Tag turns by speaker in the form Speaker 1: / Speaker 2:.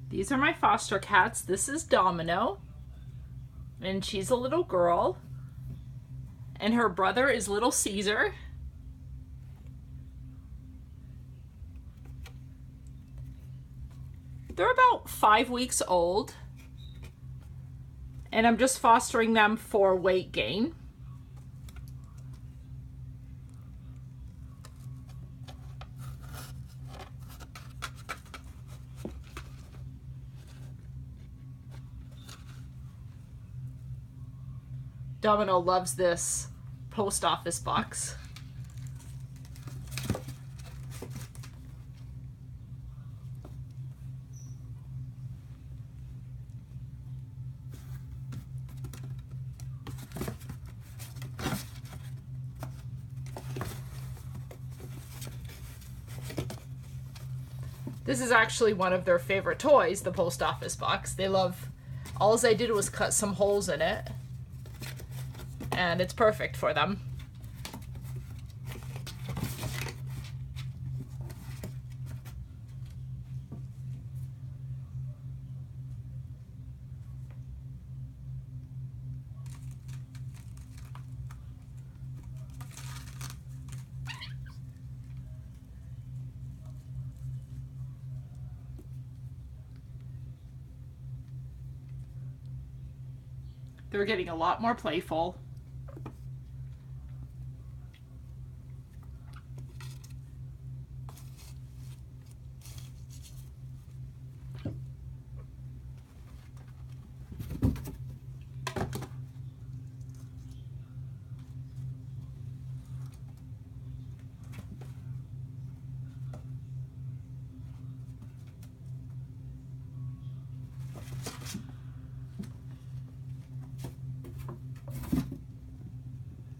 Speaker 1: These are my foster cats. This is Domino, and she's a little girl. And her brother is little Cesar. They're about 5 weeks old, and I'm just fostering them for weight gain. Domino loves this post office box. This is actually one of their favorite toys, the post office box. They love, all I did was cut some holes in it, and it's perfect for them. They're getting a lot more playful.